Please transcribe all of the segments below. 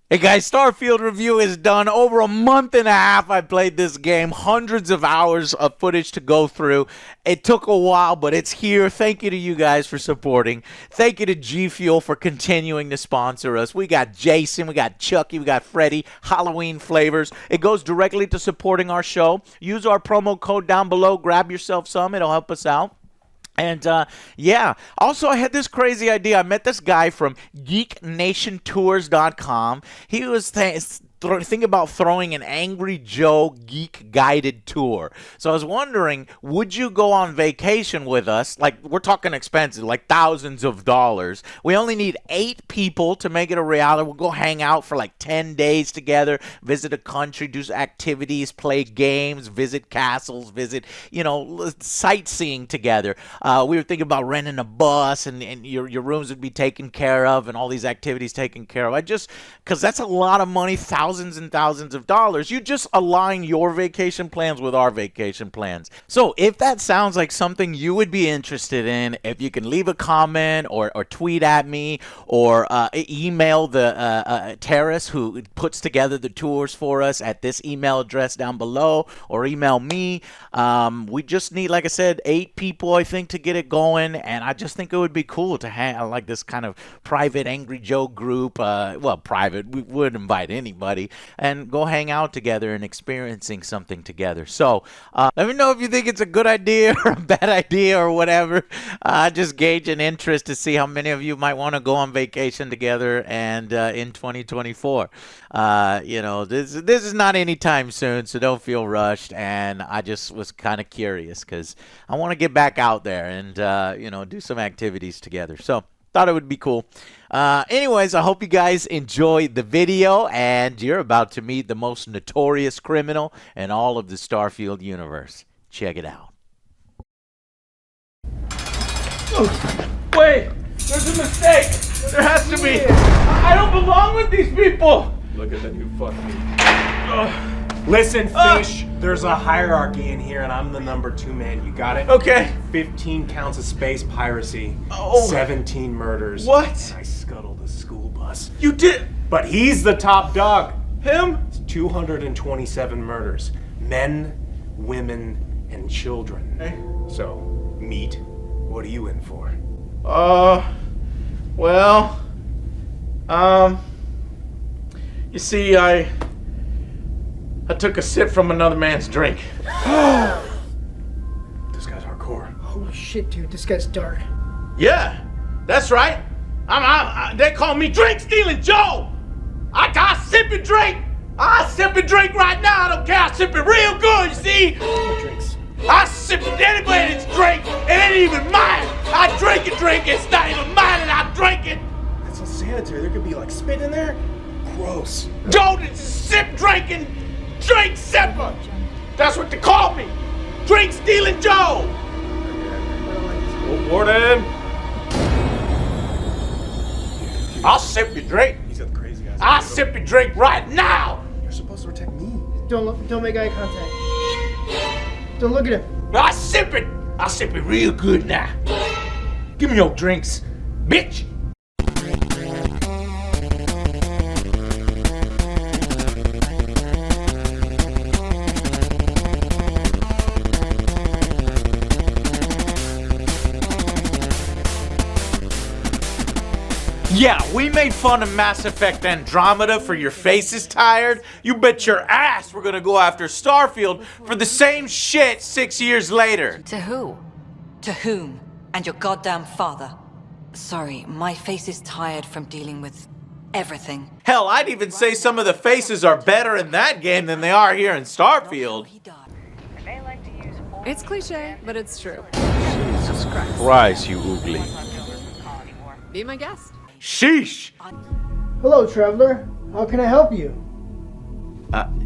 Hey guys, Starfield review is done. Over a month and a half I played this game. Hundreds of hours of footage to go through. It took a while, but it's here. Thank you to you guys for supporting. Thank you to G Fuel for continuing to sponsor us. We got Jason, we got Chucky, we got Freddy, Halloween flavors. It goes directly to supporting our show. Use our promo code down below. Grab yourself some. It'll help us out. And, yeah, also I had this crazy idea. I met this guy from geeknationtours.com. He was thinking about throwing an Angry Joe geek guided tour. So I was wondering, would you go on vacation with us? Like, we're talking expensive, like thousands of dollars. We only need 8 people to make it a reality. We'll go hang out for like 10 days together, visit a country, do activities, play games, visit castles, visit, sightseeing together. We were thinking about renting a bus, and your rooms would be taken care of, and all these activities taken care of. Because that's a lot of money, thousands and thousands of dollars. You just align your vacation plans with our vacation plans. So if that sounds like something you would be interested in, if you can leave a comment or tweet at me or email the Terrace who puts together the tours for us at this email address down below, or email me. We just need, like I said, 8 people, I think, to get it going, and I just think it would be cool to have like this kind of private Angry Joe group. Private, we would invite anybody, and go hang out together and experiencing something together. So let me know if you think it's a good idea or a bad idea or whatever. Just gauge an interest to see how many of you might want to go on vacation together, and in 2024. This is not anytime soon, so don't feel rushed. And I just was kind of curious because I want to get back out there and do some activities together. So thought it would be cool. Anyways, I hope you guys enjoyed the video, and you're about to meet the most notorious criminal in all of the Starfield universe. Check it out. Wait, there's a mistake. There has to be. I don't belong with these people. Look at the new fucking. Listen, fish, there's a hierarchy in here, and I'm the number 2 man. You got it? Okay. 15 counts of space piracy. 17 murders. What? I scuttled a school bus. You did? But he's the top dog. Him? 227 murders. Men, women, and children. Hey. So, meat, what are you in for? You see, I took a sip from another man's drink. This guy's hardcore. Holy shit, dude, this guy's dark. Yeah, that's right. They call me Stealin Joe. I sip and drink. I sip and drink right now. I don't care. I sip it real good, you see? Drinks. I sip anybody's drink. It ain't even mine. I drink it. It's not even mine, and I drink it. That's unsanitary. There could be like spit in there. Gross. Joe, sip, drinking, drink sipper. That's what they call me. Stealin Joe. Warden. I'll sip your drink. He's got the crazy guys. I'll sip your drink right now. You're supposed to protect me. Don't make eye contact. Don't look at him. I'll sip it real good now. Give me your drinks, bitch. Yeah, we made fun of Mass Effect Andromeda for your face is tired. You bet your ass we're gonna go after Starfield for the same shit 6 years later. To who? To whom? And your goddamn father. Sorry, my face is tired from dealing with everything. Hell, I'd even say some of the faces are better in that game than they are here in Starfield. He died. It's cliche, but it's true. Jesus Christ, you oogly. Be my guest. Sheesh! Hello, traveler. How can I help you?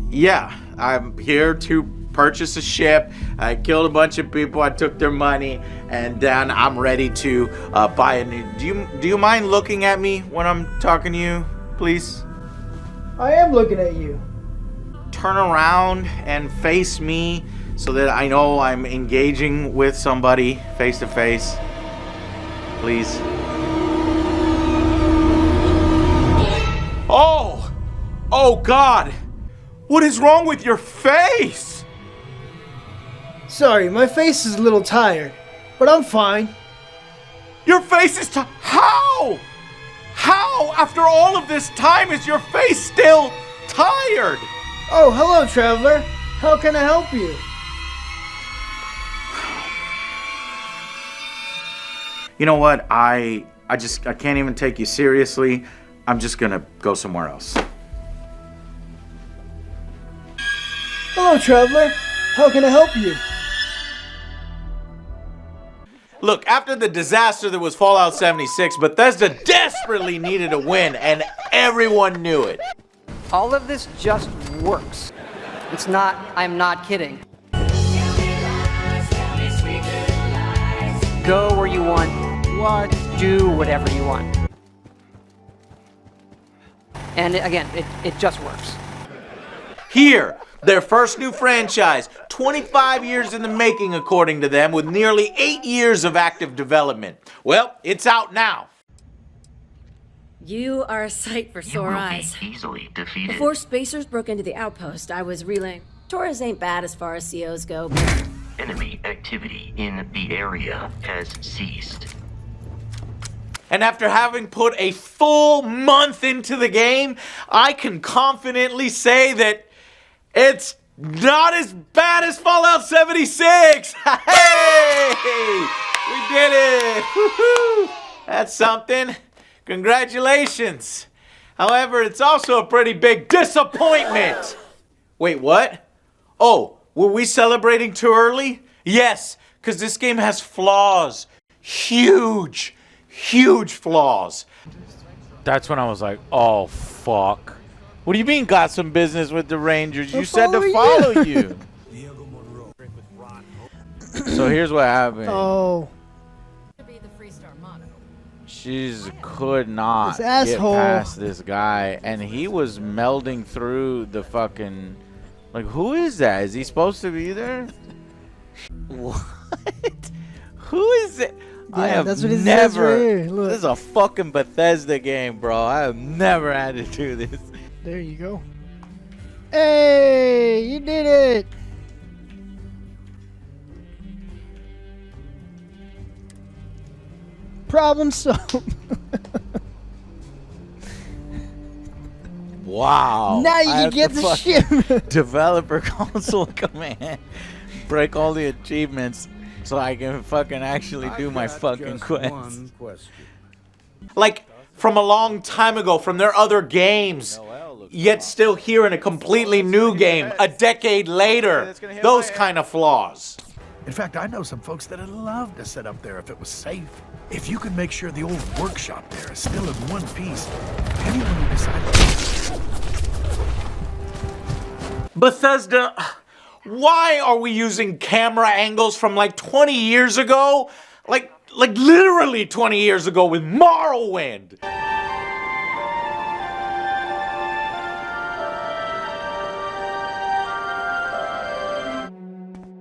Yeah, I'm here to purchase a ship. I killed a bunch of people. I took their money, and then I'm ready to buy a new. Do you mind looking at me when I'm talking to you, please? I am looking at you. Turn around and face me so that I know I'm engaging with somebody face to face. Please. Oh God! What is wrong with your face? Sorry, my face is a little tired, but I'm fine. Your face is how? How, after all of this time, is your face still tired? Oh, hello, traveler. How can I help you? You know what? I can't even take you seriously. I'm just gonna go somewhere else. Hello, traveler. How can I help you? Look, after the disaster that was Fallout 76, Bethesda desperately needed a win, and everyone knew it. All of this just works. It's not, I'm not kidding. Go where you want, do whatever you want. And again, it just works. Here, their first new franchise, 25 years in the making according to them, with nearly 8 years of active development. Well, it's out now. You are a sight for sore eyes. Easily defeated. Before spacers broke into the outpost, I was relaying. Taurus ain't bad as far as COs go. Enemy activity in the area has ceased. And after having put a full month into the game, I can confidently say that it's not as bad as Fallout 76! Hey! We did it! Woohoo! That's something. Congratulations. However, it's also a pretty big disappointment. Wait, what? Oh, were we celebrating too early? Yes, because this game has flaws. Huge flaws. That's when I was like, oh, fuck. What do you mean got some business with the Rangers? You said to follow you. So here's what happened. Oh. She could not This get asshole. past this guy, and he was melding through the fucking... Like, who is that? Is he supposed to be there? What? Who is it? I have that's what it says never... right here. Look. This is a fucking Bethesda game, bro. I have never had to do this. There you go. Hey, you did it. Problem solved. Wow. Now you I can have get to the fucking ship. Developer console command. Break all the achievements so I can fucking actually do my fucking quest. Like, from a long time ago, from their other games, yet still here in a completely new game, a decade later. Those kind of flaws. In fact, I know some folks that'd love to set up there if it was safe. If you could make sure the old workshop there is still in one piece, anyone who decides... Bethesda, why are we using camera angles from like 20 years ago? Like literally 20 years ago with Morrowind.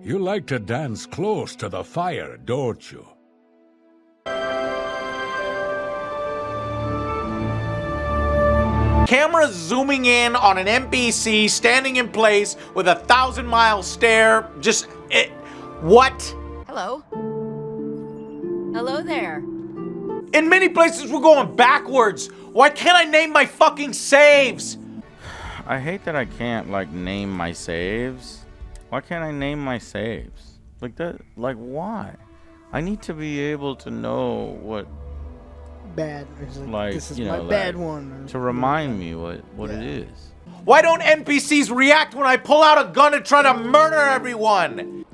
You like to dance close to the fire, don't you? Camera zooming in on an NPC standing in place with a 1,000-mile stare. What? Hello? Hello there. In many places we're going backwards. Why can't I name my fucking saves? I hate that I can't, like, name my saves. Why can't I name my saves? Like that, like why? I need to be able to know what... Bad. Like, this is you know, my bad like, one. to remind me what it is. Why don't NPCs react when I pull out a gun and try to murder everyone?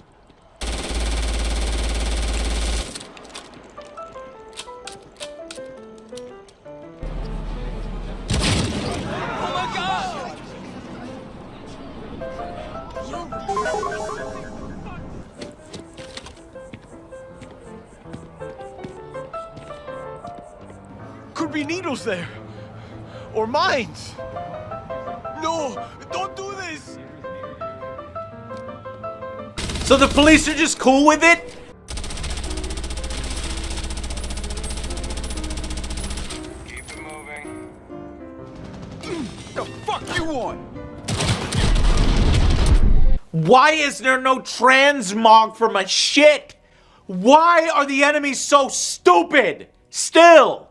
Could be needles there. Or mines. No, don't do this. So the police are just cool with it? The fuck you want? Why is there no transmog for my shit? Why are the enemies so stupid? Still.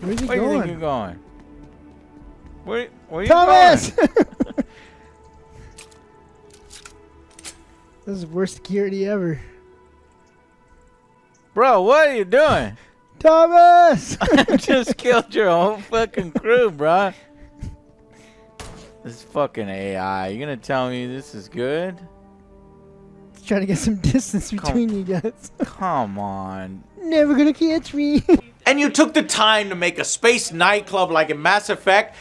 Where's he Where do you think going? you're going? Where you Thomas! going? This is the worst security ever. Bro, what are you doing? Thomas! I just killed your whole fucking crew, bro. This fucking AI. You gonna tell me this is good? Trying to get some distance between you guys. Come on. Never gonna catch me. And you took the time to make a space nightclub like in Mass Effect.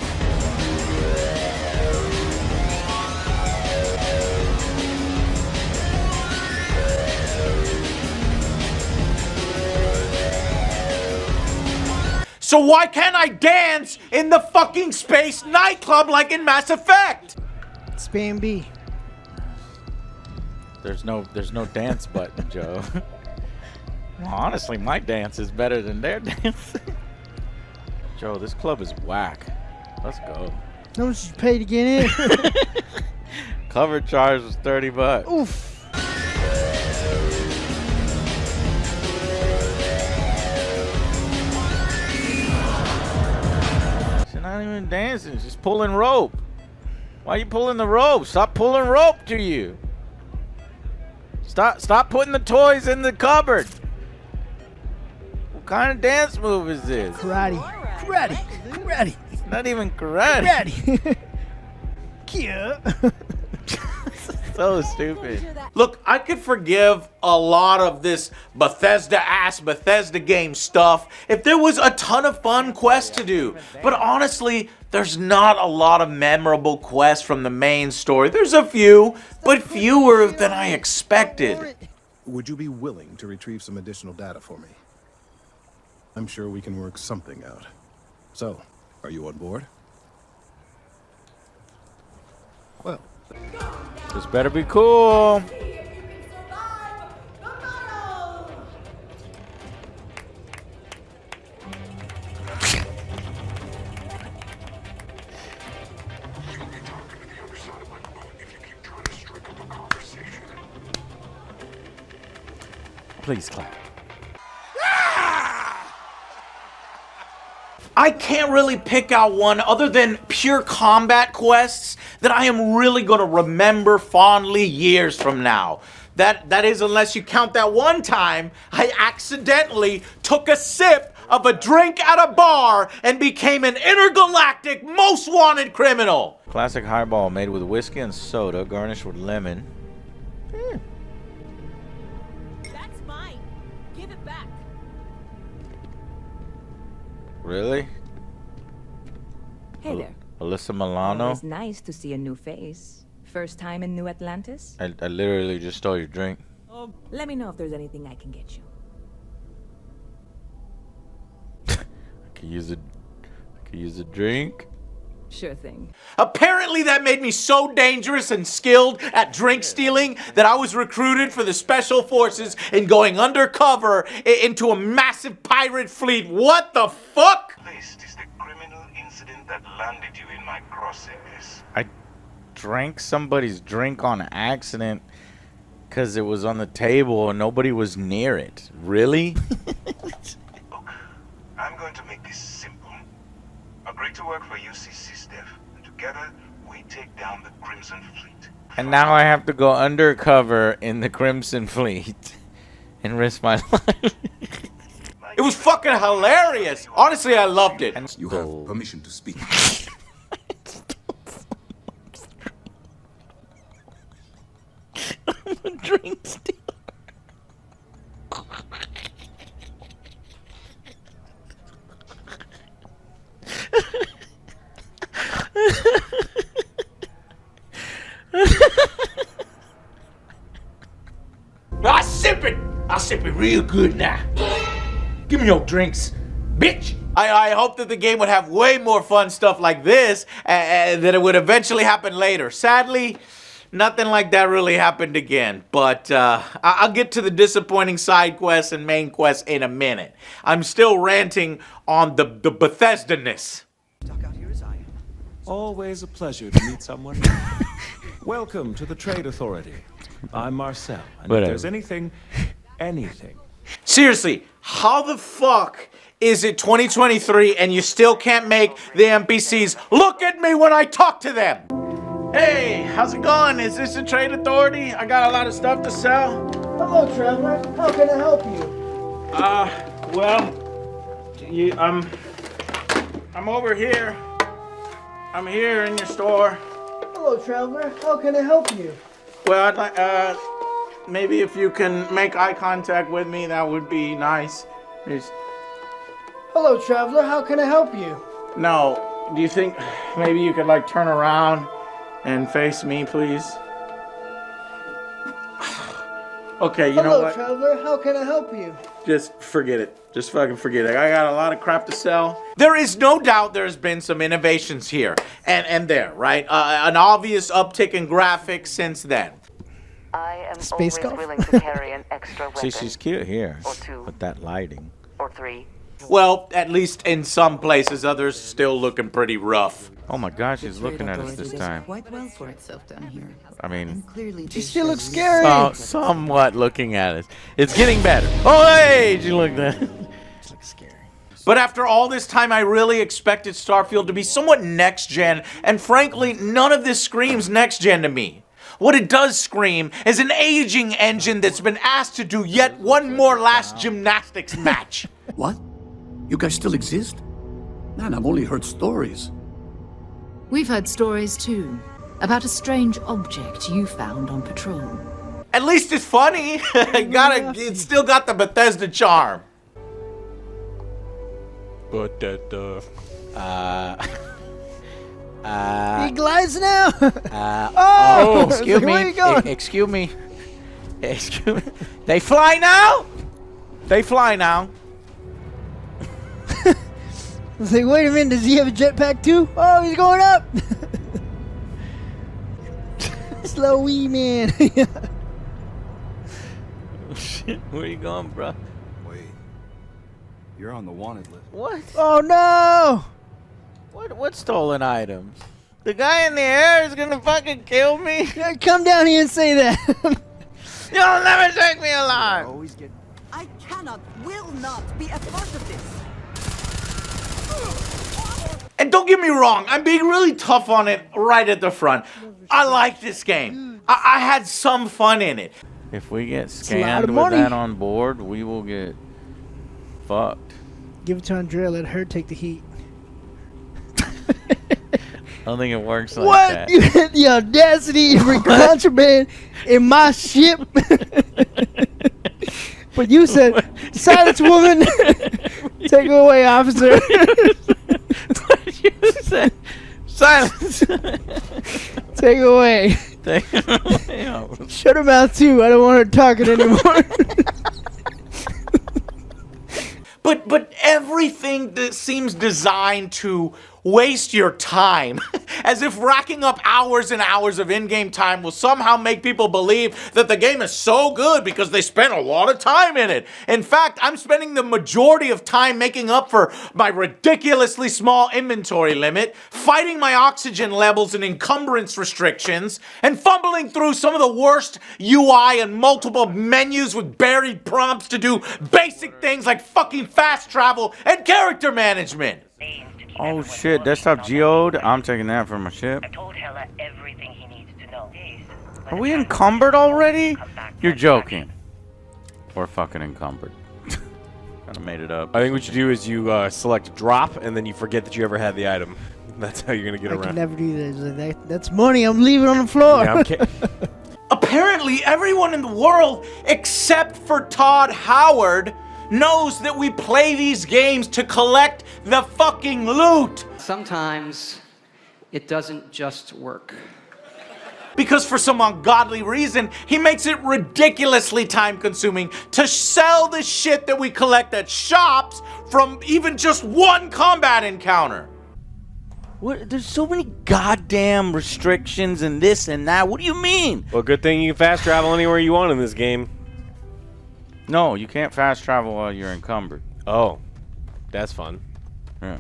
So why can't I dance in the fucking space nightclub like in Mass Effect? Spam B. There's no dance button, Joe. Well, honestly, my dance is better than their dance. Joe, this club is whack. Let's go. How much did you pay to get in? Cover charge was $30. Oof. She's not even dancing. She's pulling rope. Why are you pulling the rope? Stop pulling rope to you. Stop putting the toys in the cupboard. What kind of dance move is this? Karate. Karate. Karate. It's not even karate. Karate. Cute. So stupid. Look, I could forgive a lot of this Bethesda game stuff if there was a ton of fun quests to do. But honestly, there's not a lot of memorable quests from the main story. There's a few, but fewer than I expected. Would you be willing to retrieve some additional data for me? I'm sure we can work something out. So, are you on board? Well, This better be cool. Please clap. I can't really pick out one other than pure combat quests that I am really going to remember fondly years from now. That is unless you count that one time I accidentally took a sip of a drink at a bar and became an intergalactic most wanted criminal. Classic highball made with whiskey and soda garnished with lemon. That's mine. Give it back. Really? Hey there. Alyssa Milano? It's nice to see a new face. First time in New Atlantis? I literally just stole your drink. Let me know if there's anything I can get you. I could use a drink. Sure thing. Apparently that made me so dangerous and skilled at drink stealing that I was recruited for the special forces and going undercover into a massive pirate fleet. What the fuck? This is the criminal incident that landed you in my crosshairs. I drank somebody's drink on accident because it was on the table and nobody was near it. Really? Look, I'm going to make this simple. Agree to work for UCC Steph, and together we take down the Crimson Fleet. And now I have to go undercover in the Crimson Fleet and risk my life. It was fucking hilarious. Honestly, I loved it. You have permission to speak. I'm a drink stealer. I'll sip it real good now. Give me your drinks, bitch. I hope that the game would have way more fun stuff like this and that it would eventually happen later. Sadly, nothing like that really happened again. But I'll get to the disappointing side quests and main quests in a minute. I'm still ranting on the Bethesda-ness. Always a pleasure to meet someone. Welcome to the Trade Authority. I'm Marcel, and if there's anything... Seriously, how the fuck is it 2023 and you still can't make the NPCs look at me when I talk to them? Hey, how's it going? Is this the Trade Authority? I got a lot of stuff to sell. Hello, traveler. How can I help you? I'm over here. I'm here in your store. Hello, traveler. How can I help you? Well, I'd like, maybe if you can make eye contact with me, that would be nice. Hello, traveler. How can I help you? No, do you think maybe you could like turn around and face me, please? Okay, you know what? Hello, traveler. How can I help you? Just forget it. Just fucking forget it. I got a lot of crap to sell. There is no doubt there's been some innovations here and there, right? An obvious uptick in graphics since then. I am Space always golf? willing to carry an extra weapon. See, she's cute here Or two. with that lighting. Or three. Well, at least in some places, others still looking pretty rough. Oh my gosh, she's looking at us this time. Quite well for itself down here. I mean, Clearly, She still looks scary. oh, somewhat looking at us. It's getting better. Oh, hey, she looked at. She looks scary. But after all this time, I really expected Starfield to be somewhat next-gen, and frankly, none of this screams next-gen to me. What it does scream is an aging engine that's been asked to do yet one more last gymnastics match. What? You guys still exist? Man, I've only heard stories. We've heard stories too about a strange object you found on patrol. At least it's funny. It's still got the Bethesda charm. But that, He glides now. excuse me. Where you going? Excuse me. Excuse me. They fly now? They fly now. I was like, wait a minute, does he have a jetpack too? Oh, he's going up! Slow wee man. Shit, where you going, bro? Wait, you're on the wanted list. What? Oh no! What stolen items? The guy in the air is gonna fucking kill me? Yeah, come down here and say that. You'll never take me alive! I cannot, will not be a part of this. And don't get me wrong, I'm being really tough on it right at the front. I like this game. I had some fun in it. If we get a lot scanned of with money. that on board, we will get fucked. Give it to Andrea, let her take the heat. I don't think it works like What? that. You had the audacity to bring contraband in my ship? But you said, silence, woman. Take her away, officer. You said silence. Take her away. Take her away. Shut her mouth too. I don't want her talking anymore. But everything that seems designed to waste your time, as if racking up hours and hours of in-game time will somehow make people believe that the game is so good because they spent a lot of time in it. In fact, I'm spending the majority of time making up for my ridiculously small inventory limit, fighting my oxygen levels and encumbrance restrictions, and fumbling through some of the worst UI and multiple menus with buried prompts to do basic things like fucking fast travel and character management. Oh shit, desktop geode? I'm taking that for my ship. Are we encumbered already? You're joking. We're fucking encumbered. Kinda made it up. I think what you do is you select drop, and then you forget that you ever had the item. That's how you're gonna get I around. can never do that. It's like, that's money. I'm leaving on the floor. Yeah, I'm kidding. Apparently, everyone in the world, except for Todd Howard, knows that we play these games to collect the fucking loot. Sometimes it doesn't just work. Because for some ungodly reason, he makes it ridiculously time-consuming to sell the shit that we collect at shops from even just one combat encounter. What? There's so many goddamn restrictions and this and that. What do you mean? Well, good thing you can fast travel anywhere you want in this game. No, you can't fast travel while you're encumbered. Oh, that's fun. Yeah,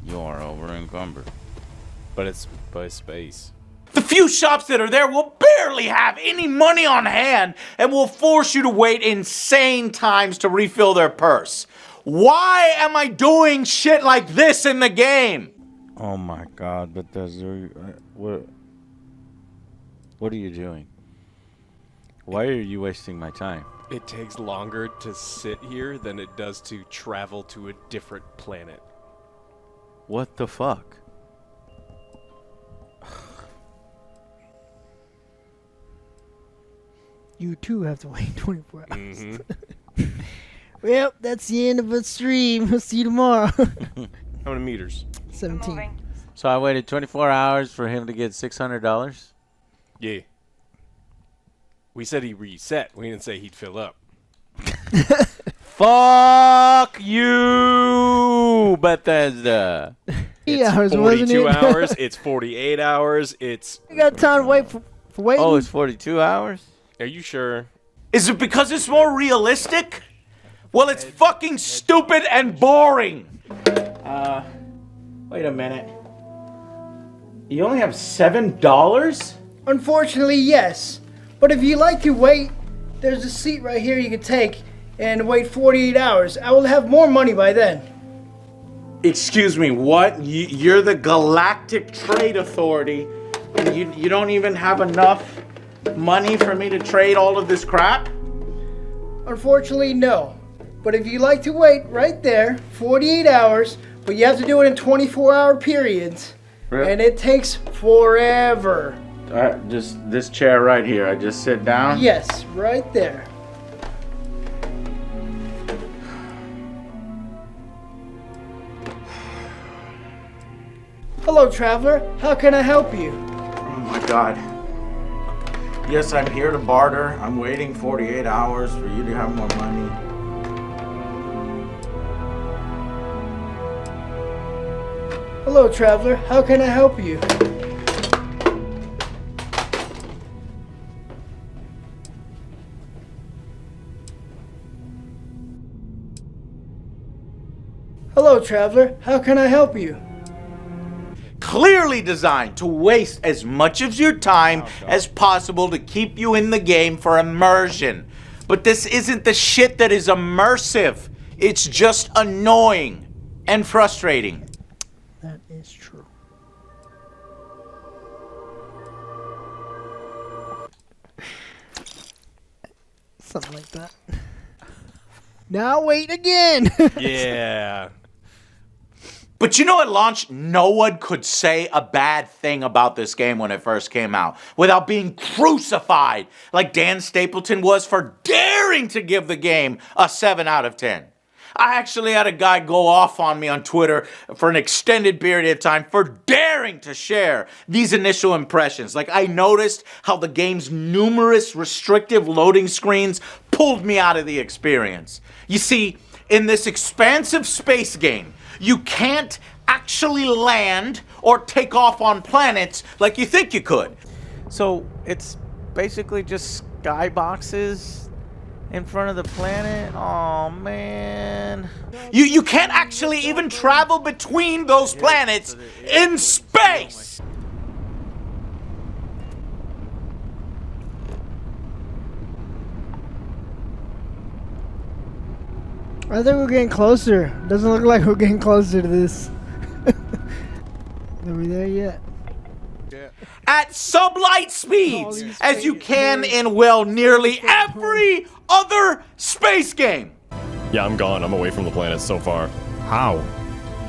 you are over encumbered. But it's by space. The few shops that are there will barely have any money on hand and will force you to wait insane times to refill their purse. Why am I doing shit like this in the game? Oh my God, Bethesda, what are you doing? Why are you wasting my time? It takes longer to sit here than it does to travel to a different planet. What the fuck? You too have to wait 24 hours. Well, that's the end of the stream. We'll see you tomorrow. How many meters? 17. So I waited 24 hours for him to get $600? Yeah. We said he reset. We didn't say he'd fill up. Fuck you, Bethesda. It's 42 hours. It's 48 hours. It's... You got time to wait for waiting? Oh, it's 42 hours? Are you sure? Is it because it's more realistic? Well, it's fucking stupid and boring. Wait a minute. You only have $7? Unfortunately, yes. But if you like to wait, there's a seat right here you can take and wait 48 hours. I will have more money by then. Excuse me, what? You're the Galactic Trade Authority, and you don't even have enough money for me to trade all of this crap? Unfortunately, no. But if you like to wait right there, 48 hours, but you have to do it in 24-hour periods, Really? and it takes forever. Just this chair right here. I just sit down? Yes, right there. Hello, traveler. How can I help you? Oh my God. Yes, I'm here to barter. I'm waiting 48 hours for you to have more money. Hello, traveler. How can I help you? Hello, traveler. How can I help you? Clearly designed to waste as much of your time as possible to keep you in the game for immersion. But this isn't the shit that is immersive. It's just annoying and frustrating. That is true. Something like that. Now wait again. Yeah. But you know, at launch, no one could say a bad thing about this game when it first came out without being crucified like Dan Stapleton was for daring to give the game a 7 out of 10. I actually had a guy go off on me on Twitter for an extended period of time for daring to share these initial impressions. Like, I noticed how the game's numerous restrictive loading screens pulled me out of the experience. You see, in this expansive space game, you can't actually land or take off on planets like you think you could. So it's basically just skyboxes in front of the planet? Oh man. You can't actually even travel between those planets in space! I think we're getting closer. Doesn't look like we're getting closer to this. Are we there yet? At sublight speeds, as you can in, well, nearly every other space game. Yeah, I'm gone. I'm away from the planet so far. How?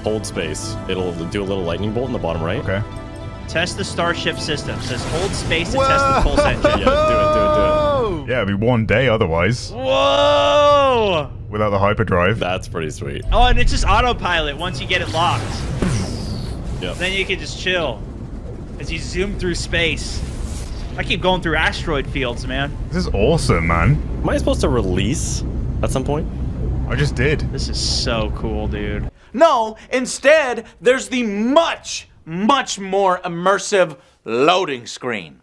Hold space. It'll do a little lightning bolt in the bottom right. Okay. Test the Starship system. It says hold space to test the pulse engine. Yeah, do it. Yeah, it'd be one day otherwise. Whoa! Without the hyperdrive. That's pretty sweet. Oh, and it's just autopilot once you get it locked. Yep. Then you can just chill as you zoom through space. I keep going through asteroid fields, man. This is awesome, man. Am I supposed to release at some point? I just did. This is so cool, dude. No, instead, there's the much, much more immersive loading screen.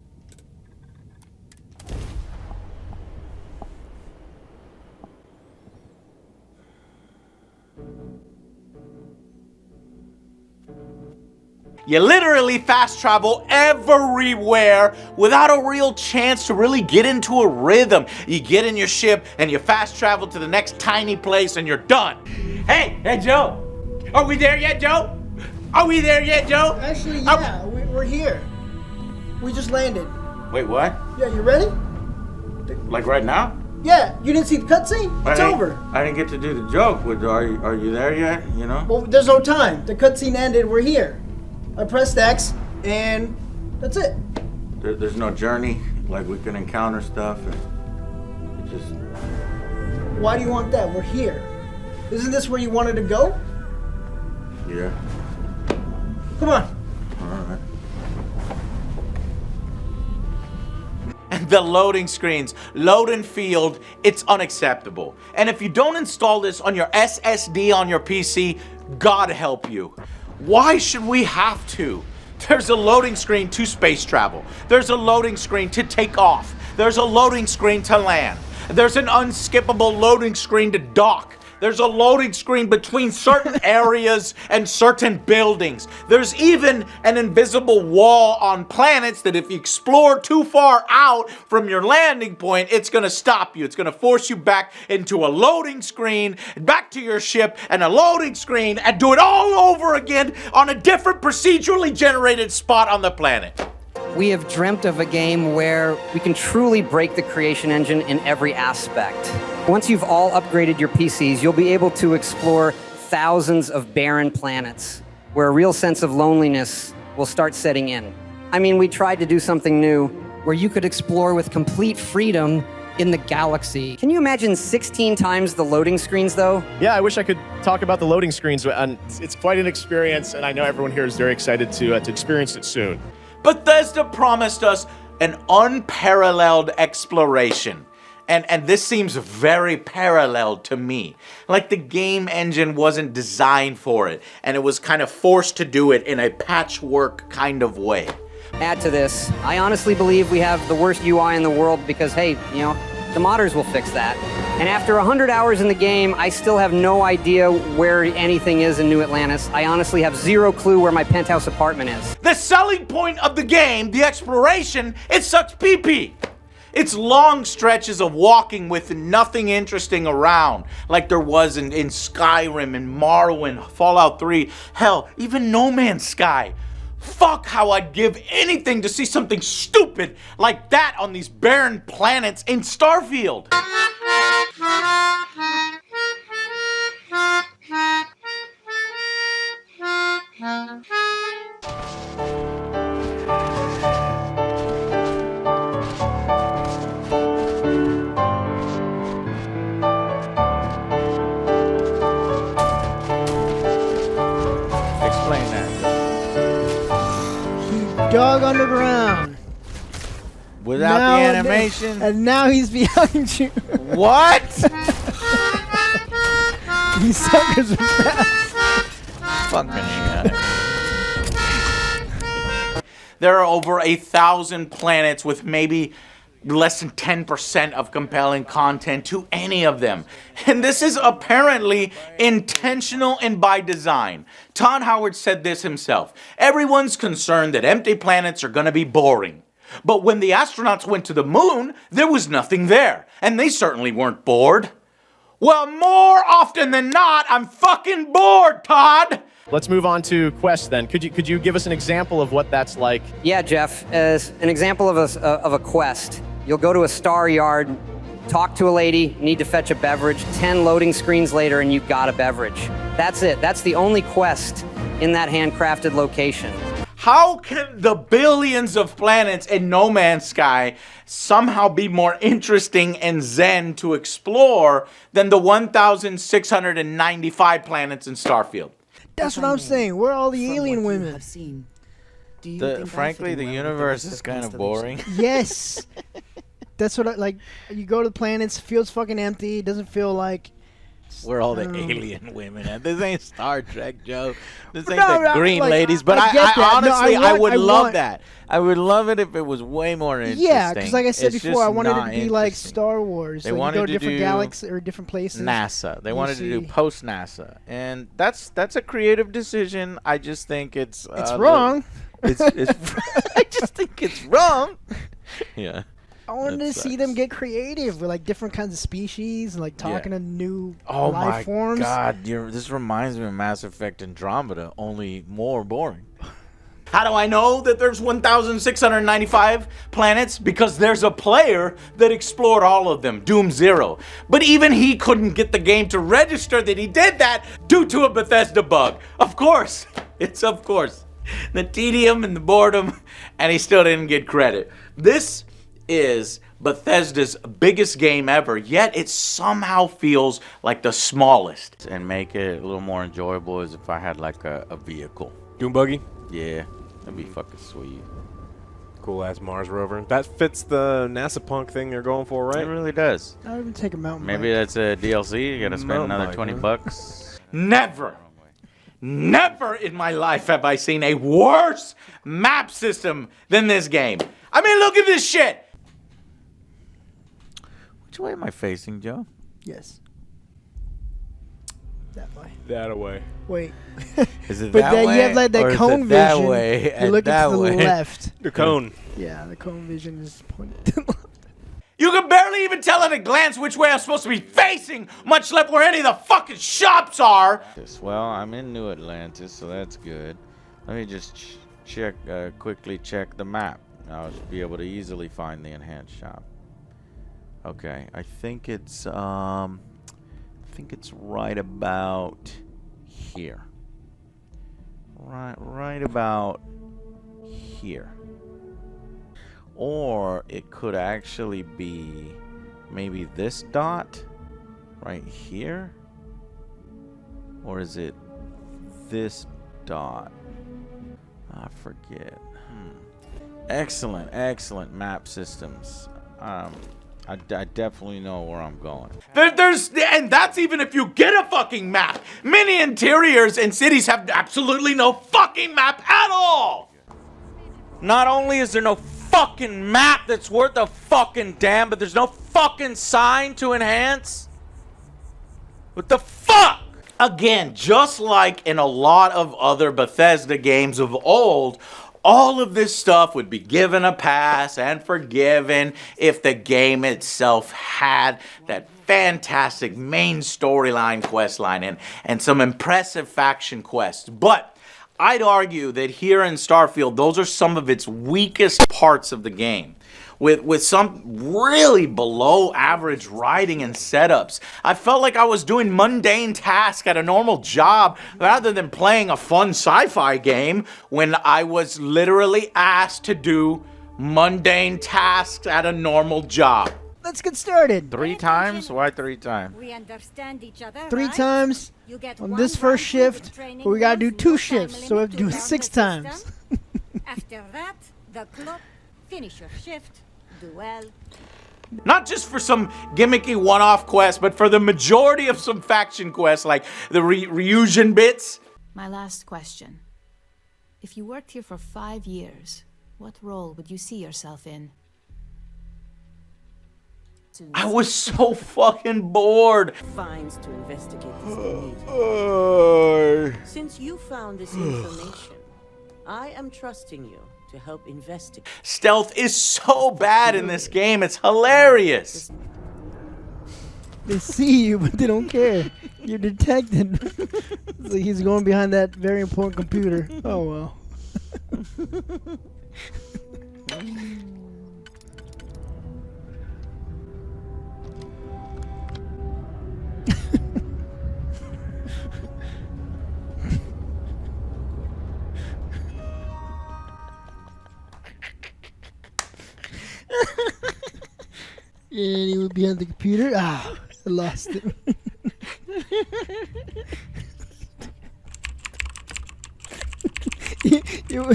You literally fast travel everywhere without a real chance to really get into a rhythm. You get in your ship and you fast travel to the next tiny place and you're done. Hey, Joe. Are we there yet, Joe? Are we there yet, Joe? Actually, yeah, we're here. We just landed. Wait, what? Yeah, you ready? Like right now? Yeah, you didn't see the cutscene? It's over. I didn't get to do the joke. Are you there yet? You know? Well, there's no time. The cutscene ended. We're here. I pressed X, and that's it. There's no journey. Like we can encounter stuff. And it just. Why do you want that? We're here. Isn't this where you wanted to go? Yeah. Come on. All right. And the loading screens, load and field, it's unacceptable. And if you don't install this on your SSD on your PC, God help you. Why should we have to? There's a loading screen to space travel. There's a loading screen to take off. There's a loading screen to land. There's an unskippable loading screen to dock. There's a loading screen between certain areas and certain buildings. There's even an invisible wall on planets that if you explore too far out from your landing point, it's gonna stop you. It's gonna force you back into a loading screen, back to your ship, and a loading screen, and do it all over again on a different procedurally generated spot on the planet. We have dreamt of a game where we can truly break the creation engine in every aspect. Once you've all upgraded your PCs, you'll be able to explore thousands of barren planets where a real sense of loneliness will start setting in. I mean, we tried to do something new where you could explore with complete freedom in the galaxy. Can you imagine 16 times the loading screens, though? Yeah, I wish I could talk about the loading screens, and it's quite an experience, and I know everyone here is very excited to experience it soon. Bethesda promised us an unparalleled exploration. And this seems very parallel to me. Like the game engine wasn't designed for it, and it was kind of forced to do it in a patchwork kind of way. Add to this, I honestly believe we have the worst UI in the world because, hey, you know, the modders will fix that. And after 100 hours in the game, I still have no idea where anything is in New Atlantis. I honestly have zero clue where my penthouse apartment is. The selling point of the game, the exploration, it sucks pee-pee. It's long stretches of walking with nothing interesting around, like there was in Skyrim and Morrowind, Fallout 3, hell, even No Man's Sky. Fuck how I'd give anything to see something stupid like that on these barren planets in Starfield. Explain that. Dog underground. Without now the animation? And now he's behind you. What? These suckers are fast. Fucking shit. There are over 1,000 planets with maybe less than 10% of compelling content to any of them. And this is apparently intentional and by design. Todd Howard said this himself. Everyone's concerned that empty planets are going to be boring. But when the astronauts went to the moon, there was nothing there. And they certainly weren't bored. Well, more often than not, I'm fucking bored, Todd! Let's move on to quests then. Could you give us an example of what that's like? Yeah, Jeff, as an example of a quest, you'll go to a star yard, talk to a lady, need to fetch a beverage, 10 loading screens later and you've got a beverage. That's it. That's the only quest in that handcrafted location. How can the billions of planets in No Man's Sky somehow be more interesting and zen to explore than the 1,695 planets in Starfield? That's what I'm saying. Where are all the alien women? Frankly, the universe is kind of boring. Yes. That's what I like. You go to the planets, feels fucking empty. It doesn't feel like where all the alien women at. This ain't Star Trek, Joe. This ain't No, the green like, ladies. But I get that. No, honestly, I would love want- that. I would love it if it was way more interesting. Yeah, because like I said It's before, I just wanted it not to be like interesting. Star Wars. They like wanted you go to to different do galaxies or different places. NASA. They You wanted to do see- post NASA, and that's a creative decision. I just think it's wrong. It's I just think it's wrong. Yeah. I wanted That to see them get creative with like different kinds of species and like talking to new life forms. Oh my God! This reminds me of Mass Effect Andromeda, only more boring. How do I know that there's 1,695 planets? Because there's a player that explored all of them, Doom Zero. But even he couldn't get the game to register that he did that due to a Bethesda bug. Of course. It's of course. The tedium and the boredom, and he still didn't get credit. This is Bethesda's biggest game ever, yet it somehow feels like the smallest. And make it a little more enjoyable as if I had like a vehicle. Doom buggy? Yeah, that'd be fucking sweet. Cool ass Mars rover. That fits the NASA punk thing they're going for, right? It really does. I would even take a mountain Maybe bike. that's a DLC. You gotta spend Mountain another bike, 20 huh? bucks. Never in my life have I seen a worse map system than this game. I mean, look at this shit. Which way am I facing, Joe? Yes. That way. That away. Wait. Is it But that then way? you have like or that is cone it that vision. way You're and looking that to the way? left. The cone. Yeah, the cone vision is pointed to the left. You can barely even tell at a glance which way I'm supposed to be facing, much less where any of the fucking shops are. Well, I'm in New Atlantis, so that's good. Let me just quickly check the map. I'll be able to easily find the enhanced shop. Okay, I think it's right about here. Right about here. Or it could actually be maybe this dot right here. Or is it this dot? I forget. Excellent map systems. I definitely know where I'm going. And that's even if you get a fucking map. Many interiors and cities have absolutely no fucking map at all. Not only is there no fucking map that's worth a fucking damn, but there's no fucking sign to enhance. What the fuck? Again, just like in a lot of other Bethesda games of old, all of this stuff would be given a pass and forgiven if the game itself had that fantastic main storyline quest line and some impressive faction quests. But I'd argue that here in Starfield, those are some of its weakest parts of the game. With some really below average writing and setups. I felt like I was doing mundane tasks at a normal job rather than playing a fun sci-fi game when I was literally asked to do mundane tasks at a normal job. Let's get started. 3 times? Why 3 times? We understand each other. 3 right? times You get on one this round first shift, of training but we gotta do with 2 no shifts, time so we have limit to do it learn 6 the times. system. After that, the clock. Finish your shift. Do well. Not just for some gimmicky one-off quest, but for the majority of some faction quests like the Ryujin bits. My last question. If you worked here for 5 years, what role would you see yourself in? I was so fucking bored. Finds to investigate this need. Since you found this information, I am trusting you to help investigate. Stealth is so bad in this game, it's hilarious. They see you, but they don't care. You're detected. So he's going behind that very important computer. Oh well. And he was behind the computer. Ah, I lost it. you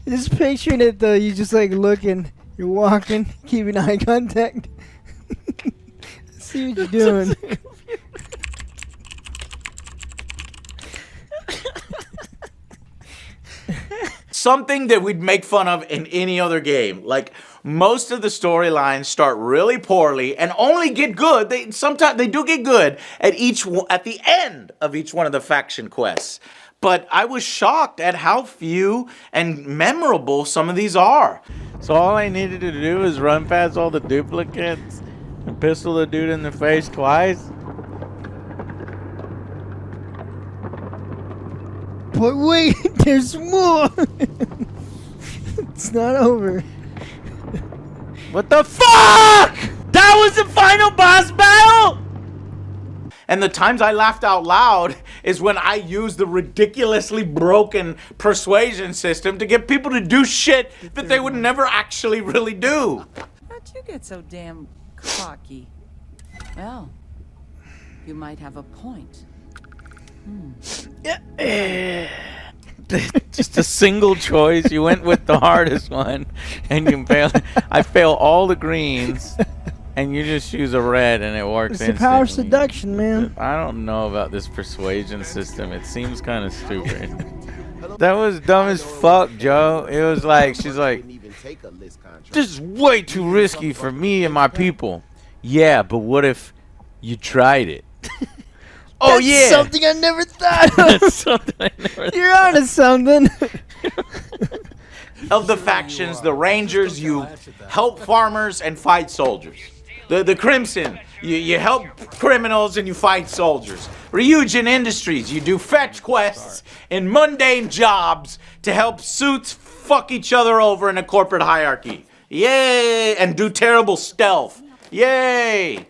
just picturing it though. You just like looking. You're walking, keeping eye contact. See what you're doing. something that we'd make fun of in any other game. Like, most of the storylines start really poorly and only get good. Sometimes they do get good at the end of each one of the faction quests. But I was shocked at how few and memorable some of these are. So all I needed to do was run past all the duplicates and pistol the dude in the face twice. But wait, there's more. It's not over. What the fuck? That was the final boss battle? And the times I laughed out loud is when I used the ridiculously broken persuasion system to get people to do shit that they would never actually really do. How'd you get so damn cocky? Well, you might have a point. Just a single choice. You went with the hardest one, and you failed. I fail all the greens, and you just choose a red, and it works It's the power of instantly. seduction, man. I don't know about this persuasion system. It seems kind of stupid. That was dumb as fuck, Joe. It was like, she's like, this is way too risky for me and my people. Yeah, but what if you tried it? Oh, That's yeah. something I never thought of. That's something I never You're onto something. Of the factions, the Rangers, you help farmers and fight soldiers. The Crimson, you help criminals and you fight soldiers. Ryujin Industries, you do fetch quests and mundane jobs to help suits fuck each other over in a corporate hierarchy. Yay! And do terrible stealth. Yay!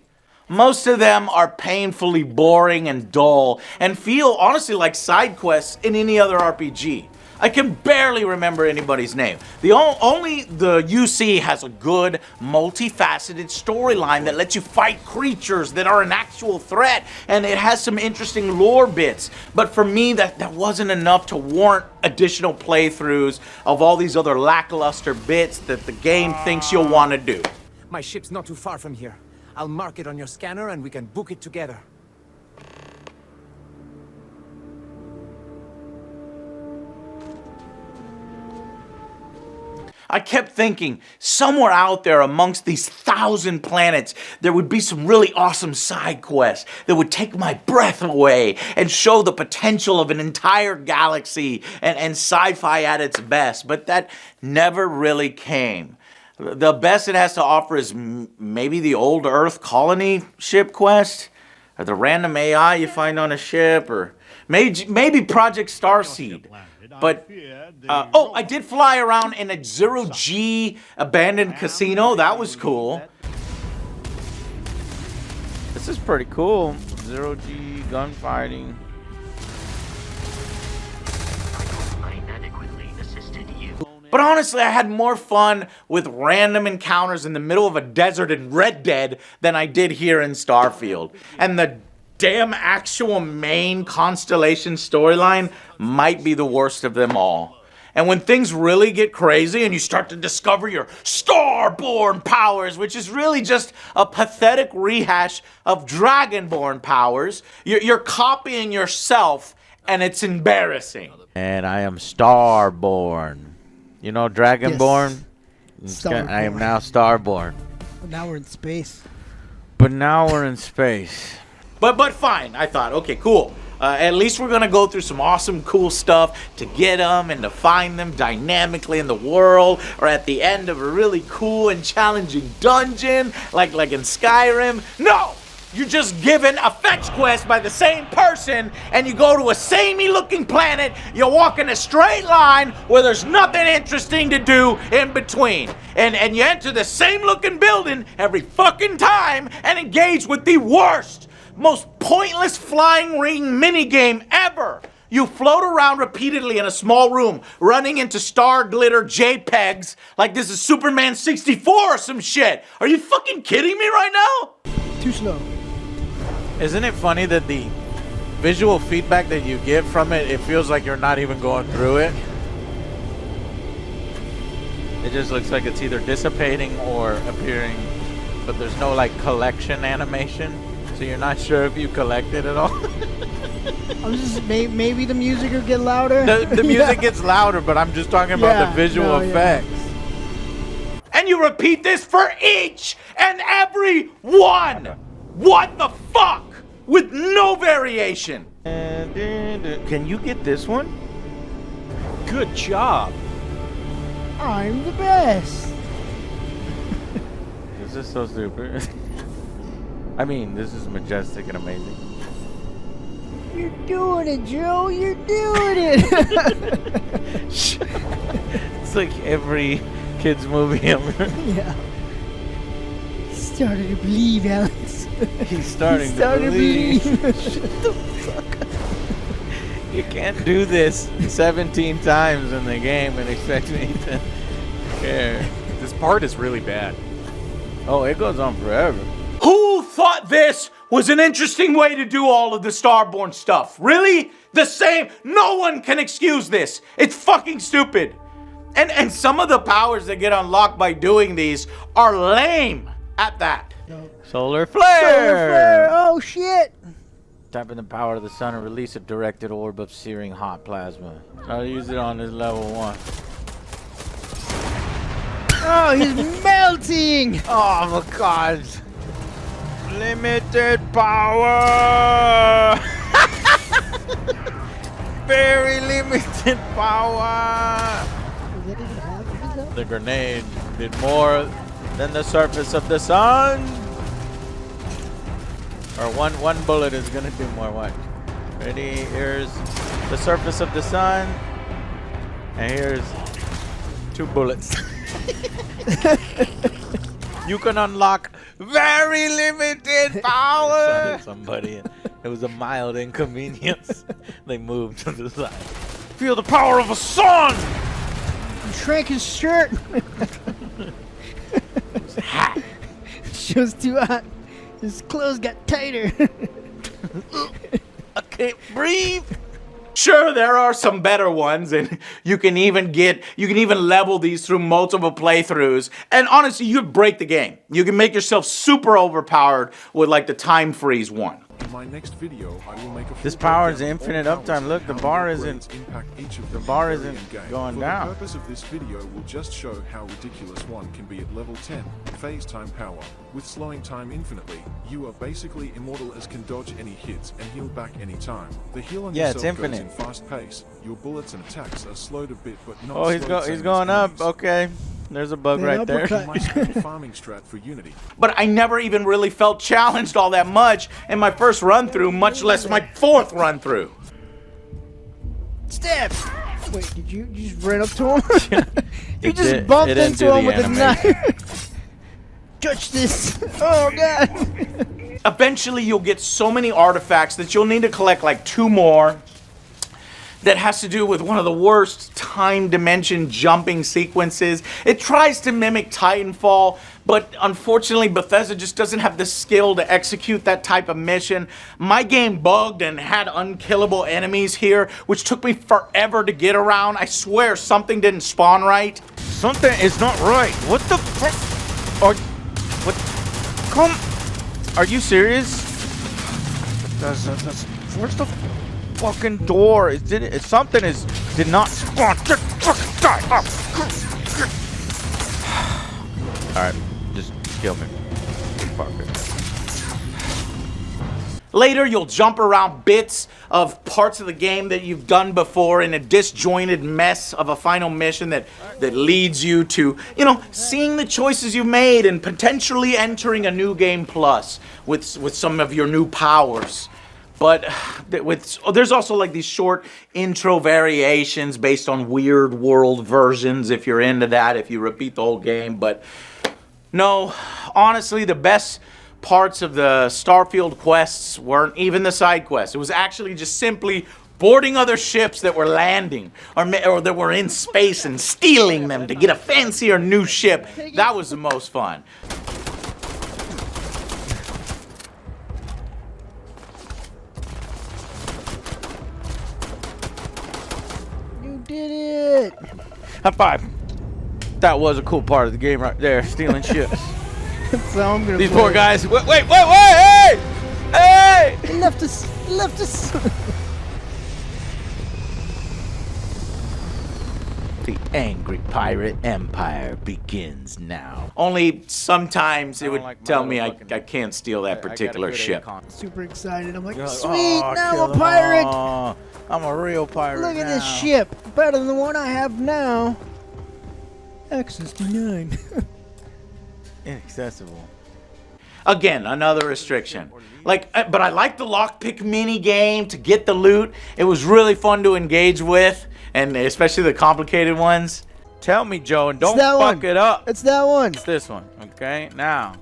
Most of them are painfully boring and dull and feel honestly like side quests in any other RPG. I can barely remember anybody's name. Only the UC has a good, multifaceted storyline that lets you fight creatures that are an actual threat, and it has some interesting lore bits. But for me, that wasn't enough to warrant additional playthroughs of all these other lackluster bits that the game thinks you'll want to do. My ship's not too far from here. I'll mark it on your scanner and we can book it together. I kept thinking, somewhere out there amongst these 1,000 planets, there would be some really awesome side quests that would take my breath away and show the potential of an entire galaxy and sci-fi at its best, but that never really came. The best it has to offer is maybe the old Earth colony ship quest, or the random AI you find on a ship, or maybe Project Starseed. But, I did fly around in a zero-G abandoned casino. That was cool. This is pretty cool. Zero-G gunfighting. But honestly, I had more fun with random encounters in the middle of a desert in Red Dead than I did here in Starfield. And the damn actual main Constellation storyline might be the worst of them all. And when things really get crazy and you start to discover your Starborn powers, which is really just a pathetic rehash of Dragonborn powers, you're copying yourself, and it's embarrassing. And I am Starborn. You know Dragonborn? Yes. I am now Starborn. Now we're in space. But now we're in space. But fine, I thought, okay, cool. At least we're gonna go through some awesome, cool stuff to get them and to find them dynamically in the world, or at the end of a really cool and challenging dungeon, like in Skyrim. No! You're just given a fetch quest by the same person, and you go to a samey-looking planet, you walk in a straight line where there's nothing interesting to do in between. And you enter the same-looking building every fucking time and engage with the worst, most pointless flying ring minigame ever. You float around repeatedly in a small room, running into star glitter JPEGs like this is Superman 64 or some shit. Are you fucking kidding me right now? Too slow. Isn't it funny that the visual feedback that you get from it, it feels like you're not even going through it? It just looks like it's either dissipating or appearing, but there's no like collection animation to So you're not sure if you collected it all? I'm just maybe the music will get louder. The music gets louder, but I'm just talking about the visual effects. And you repeat this for each and every one. What the fuck? With no variation. Can you get this one? Good job. I'm the best. This is so stupid. I mean, this is majestic and amazing. You're doing it, Joe. You're doing it. It's like every kids movie ever. Yeah. He's starting to believe, Alex. He's starting to believe. Shut the fuck up. You can't do this 17 times in the game and expect me to care. This part is really bad. Oh, it goes on forever. Who thought this was an interesting way to do all of the Starborn stuff? Really? The same? No one can excuse this. It's fucking stupid. And some of the powers that get unlocked by doing these are lame at that. Solar flare! Solar flare! Oh shit! Tap in the power of the sun and release a directed orb of searing hot plasma. I'll use it on this level 1. Oh, he's melting! Oh my god! Limited power! Very limited power! The grenade did more than the surface of the sun. Or one bullet is gonna do more. Watch. Ready? Here's the surface of the sun, and here's 2 bullets. You can unlock very limited power. Somebody, it was a mild inconvenience. They moved to the side. Feel the power of a sun. He shrank his shirt. It's hot. She was too hot. His clothes got tighter. I can't breathe. Sure, there are some better ones, and you can even level these through multiple playthroughs. And honestly, you'd break the game. You can make yourself super overpowered with like the time freeze one. In my next video, I will make a This power is infinite uptime. Look, the bar isn't going down. The purpose of this video will just show how ridiculous one can be at level 10, phase time power. With slowing time infinitely, you are basically immortal as can dodge any hits and heal back any time. The heal on yourself it's infinite. goes in fast pace. Your bullets and attacks are slowed a bit, but not Oh, he's going up. Okay. There's a bug right there. farming strat for Unity. But I never even really felt challenged all that much in my first run through, much less my 4th run through. Stab! Wait, did you just run up to him? You just did- bumped it didn't into do him the with a animation. knife. Touch this. Oh god. Eventually, you'll get so many artifacts that you'll need to collect like 2 more. That has to do with one of the worst time dimension jumping sequences. It tries to mimic Titanfall, but unfortunately Bethesda just doesn't have the skill to execute that type of mission. My game bugged and had unkillable enemies here, which took me forever to get around. I swear something didn't spawn right. Something is not right. What the fuck? What? Come. Are you serious? Where's the fucking door? Something did not spawn. Just fucking die. Alright, just kill me. Fuck it. Later, you'll jump around bits of parts of the game that you've done before in a disjointed mess of a final mission that leads you to, seeing the choices you've made and potentially entering a new game plus with some of your new powers. But there's also like these short intro variations based on weird world versions if you're into that, if you repeat the whole game. But no, honestly, the best parts of the Starfield quests weren't even the side quests. It was actually just simply boarding other ships that were landing or that were in space and stealing them to get a fancier new ship. That was the most fun. Did it! High five. That was a cool part of the game right there, stealing ships. So I'm gonna These play. poor guys. Wait! Hey! way! He left us. He left us. The angry pirate empire begins now. Only sometimes it would like my tell me little I can't steal that particular ship. Super excited. I'm like, You're like, sweet, "Oh, now kill I'm a them pirate. all. I'm a real pirate Look at now." this ship. Better than the one I have now. X69. Inaccessible. Again, another restriction. But I like the lockpick mini game to get the loot. It was really fun to engage with, and especially the complicated ones. Tell me, Joe, and don't that fuck one. it up. It's that one. It's this one, okay? Now,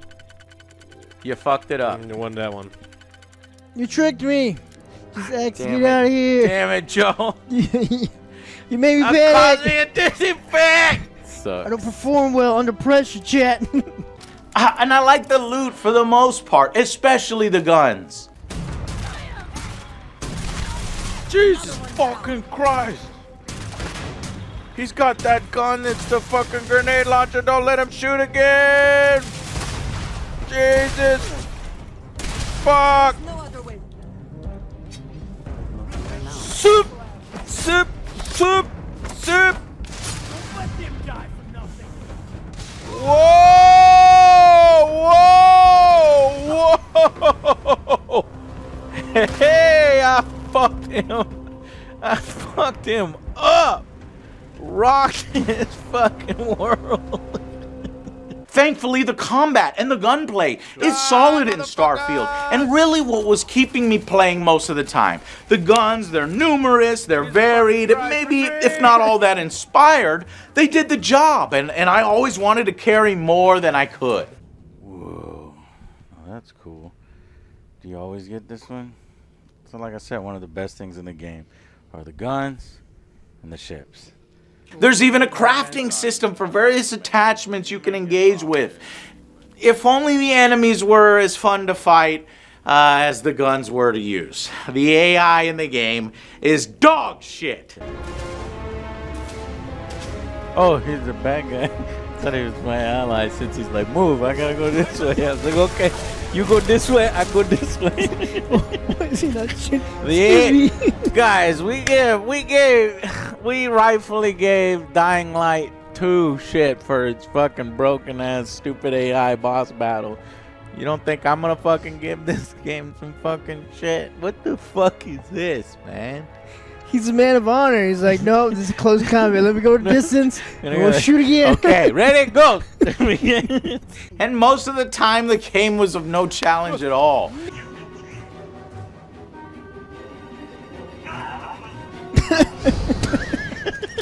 you fucked it up. You won that one. You tricked me. Just X, Damn get out of it. here. Damn it, Joe. You made me I'm panic. causing a disinfect. I don't perform well under pressure, chat. And I like the loot for the most part, especially the guns. Jesus fucking Christ. He's got that gun. It's the fucking grenade launcher. Don't let him shoot again. Jesus. Fuck. Soup. Soup. Soup. Soup. Whoa! Whoa! Whoa! Hey, I fucked him. I fucked him up. Rocked his fucking world. Thankfully, the combat and the gunplay is solid in Starfield, and really what was keeping me playing most of the time. The guns, they're numerous, they're varied, maybe if not all that inspired, they did the job, and I always wanted to carry more than I could. Whoa, oh, that's cool. Do you always get this one? So like I said, one of the best things in the game are the guns and the ships. There's even a crafting system for various attachments you can engage with. If only the enemies were as fun to fight as the guns were to use. The AI in the game is dog shit. Oh, he's a bad guy. I thought he was my ally since he's like, move, I gotta go this way. I was like, okay, you go this way, I go this way. Why is he not shit? Guys, we rightfully gave Dying Light 2 shit for its fucking broken ass stupid AI boss battle. You don't think I'm gonna fucking give this game some fucking shit? What the fuck is this, man? He's a man of honor. He's like, no, this is close combat. Let me go to distance. And we'll shoot again. Okay, ready, go. And most of the time, the game was of no challenge at all.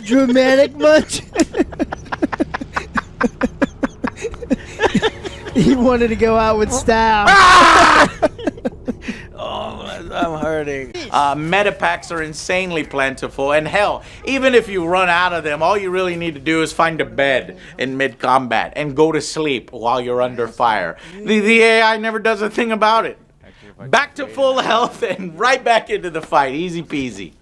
Dramatic much? He wanted to go out with style. Oh, I'm hurting. Metapacks are insanely plentiful, and hell, even if you run out of them, all you really need to do is find a bed in mid-combat and go to sleep while you're under fire. The AI never does a thing about it. Back to full health and right back into the fight, easy peasy.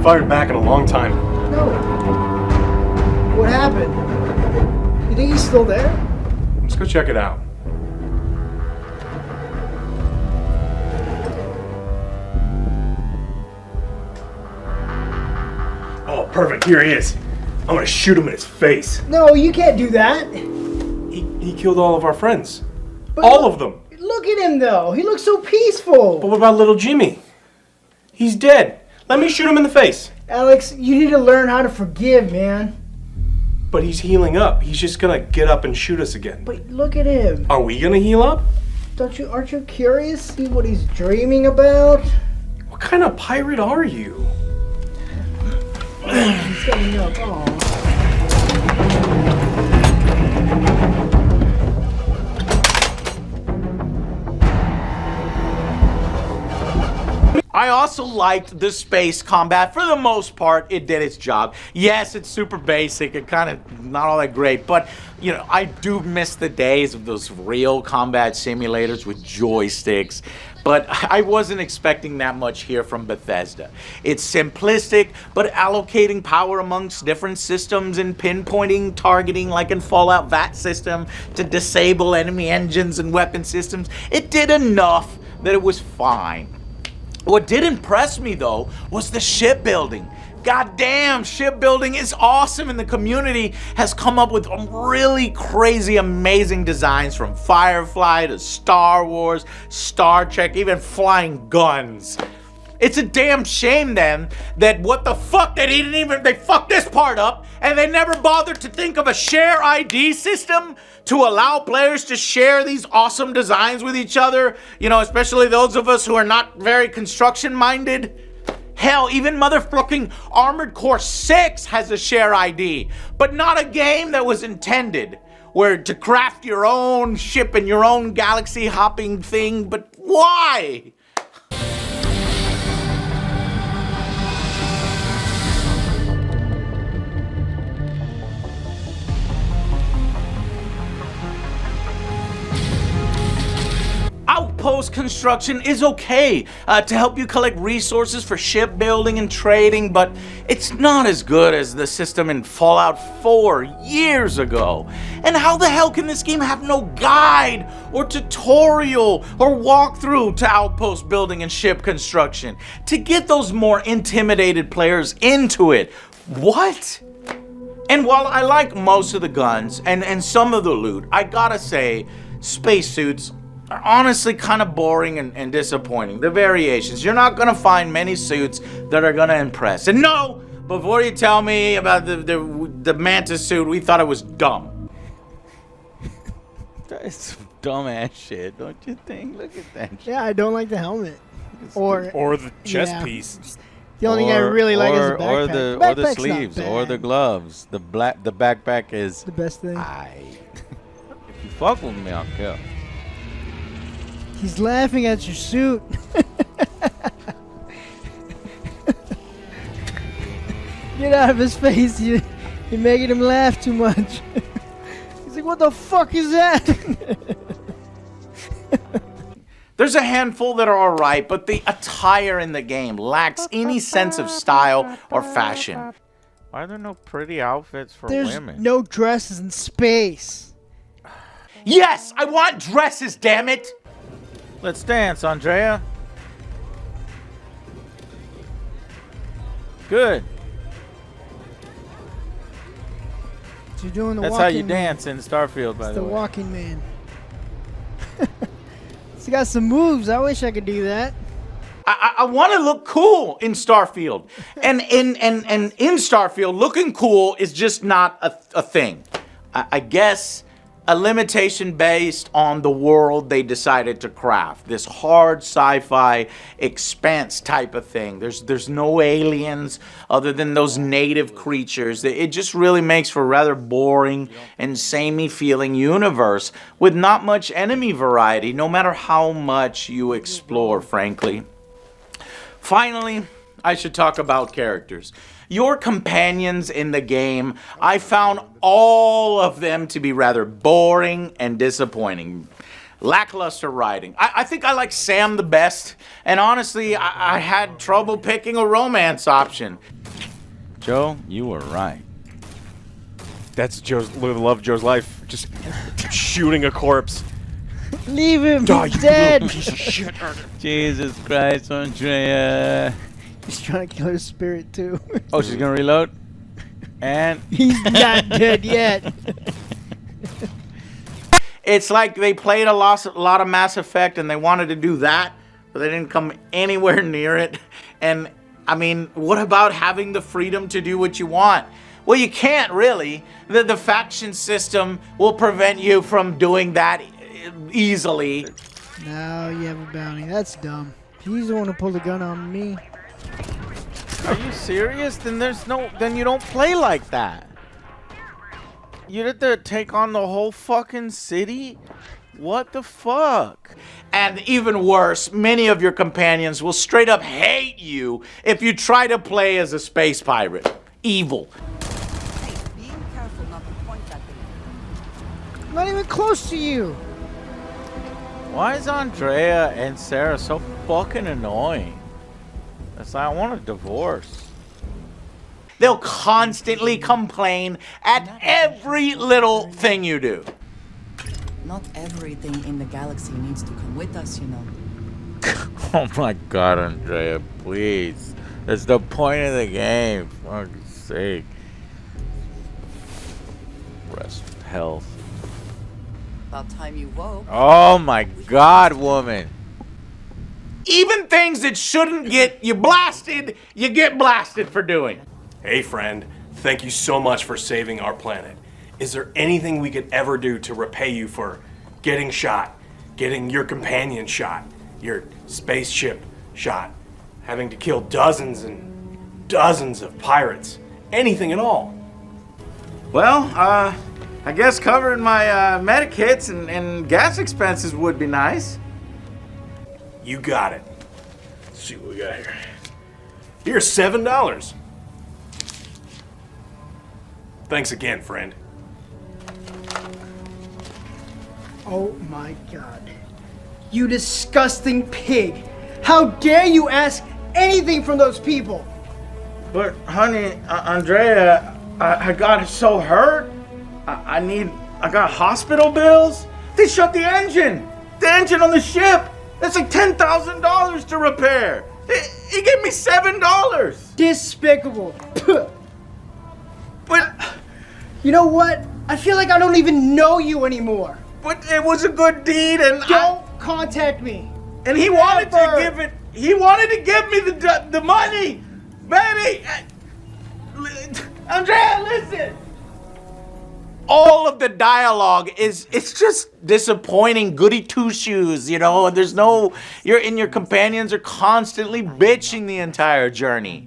Fired back in a long time. No. What happened? You think he's still there? Let's go check it out. Oh, perfect. Here he is. I'm gonna shoot him in his face. No, you can't do that. He killed all of our friends. All of them. Look Look at him, though. He looks so peaceful. But what about little Jimmy? He's dead. Let me shoot him in the face. Alex, you need to learn how to forgive, man. But he's healing up. He's just gonna get up and shoot us again. But look at him. Are we gonna heal up? Aren't you curious? See what he's dreaming about? What kind of pirate are you? He's getting up. Oh. I also liked the space combat. For the most part, it did its job. Yes, it's super basic and kind of not all that great, but you know, I do miss the days of those real combat simulators with joysticks. But I wasn't expecting that much here from Bethesda. It's simplistic, but allocating power amongst different systems and pinpointing targeting like in Fallout VAT system to disable enemy engines and weapon systems. It did enough that it was fine. What did impress me, though, was the shipbuilding. Goddamn, shipbuilding is awesome, and the community has come up with really crazy, amazing designs from Firefly to Star Wars, Star Trek, even flying guns. It's a damn shame, then, that what the fuck, they fucked this part up, and they never bothered to think of a share ID system to allow players to share these awesome designs with each other, you know, especially those of us who are not very construction-minded. Hell, even motherfucking Armored Core 6 has a share ID, but not a game that was intended where to craft your own ship and your own galaxy-hopping thing, but why? Outpost construction is okay to help you collect resources for shipbuilding and trading, but it's not as good as the system in Fallout 4 years ago. And how the hell can this game have no guide or tutorial or walkthrough to outpost building and ship construction to get those more intimidated players into it? What? And while I like most of the guns and some of the loot, I gotta say, spacesuits are honestly kind of boring and disappointing. The variations, you're not gonna find many suits that are gonna impress. And no, before you tell me about the mantis suit, we thought it was dumb. That's some dumbass shit, don't you think? Look at that shit. Yeah, I don't like the helmet. Or the chest piece. The only thing I really like is the backpack. Or the sleeves, or the gloves. The backpack is the best thing. If you fuck with me, I'll kill. He's laughing at your suit. Get out of his face. You're making him laugh too much. He's like, what the fuck is that? There's a handful that are alright, but the attire in the game lacks any sense of style or fashion. Why are there no pretty outfits for There's women? no dresses in space. Yes, I want dresses, damn it! Let's dance, Andrea. Good. So you're doing the That's walking how you man. dance in Starfield, by It's the the way. walking man. He's got some moves. I wish I could do that. I want to look cool in Starfield. And in Starfield, looking cool is just not a thing. I guess a limitation based on the world they decided to craft. This hard sci-fi expanse type of thing. There's no aliens other than those native creatures. It just really makes for a rather boring and samey feeling universe with not much enemy variety, no matter how much you explore, frankly. Finally, I should talk about characters. Your companions in the game, I found all of them to be rather boring and disappointing. Lackluster writing. I think I like Sam the best, and honestly, I had trouble picking a romance option. Joe, you were right. That's love Joe's life. Just shooting a corpse. Leave him. Die, He's you dead. little piece of shit. Jesus Christ, Andrea. He's trying to kill her spirit too. Oh, she's gonna reload? And he's not dead yet. It's like they played a lot of Mass Effect and they wanted to do that, but they didn't come anywhere near it. And I mean, what about having the freedom to do what you want? Well, you can't really. The faction system will prevent you from doing that easily. Now you have a bounty. That's dumb. He's the one who pulled the gun on me. Are you serious? Then you don't play like that. You have to take on the whole fucking city? What the fuck? And even worse, many of your companions will straight up hate you if you try to play as a space pirate. Evil. Hey, being careful not to point at them. Not even close to you. Why is Andrea and Sarah so fucking annoying? It's like I want a divorce. They'll constantly complain at every little thing you do. Not everything in the galaxy needs to come with us, you know. Oh my god, Andrea, please. That's the point of the game. For fuck's sake. Rest health. About time you woke. Oh my god, woman. Even things that shouldn't get you blasted, you get blasted for doing. Hey friend, thank you so much for saving our planet. Is there anything we could ever do to repay you for getting shot, getting your companion shot, your spaceship shot, having to kill dozens and dozens of pirates? Anything at all? Well, I guess covering my medic hits and gas expenses would be nice. You got it. Let's see what we got here. Here's $7. Thanks again, friend. Oh my god. You disgusting pig. How dare you ask anything from those people? But honey, Andrea, I got so hurt. I got hospital bills. They shut the engine on the ship. That's like $10,000 to repair. He gave me $7. Despicable. But you know what? I feel like I don't even know you anymore. But it was a good deed, and don't contact me. And he wanted to give it. He wanted to give me the money, baby. Andrea, listen. All of the dialogue it's just disappointing, goody two shoes, you know. There's no your companions are constantly bitching the entire journey.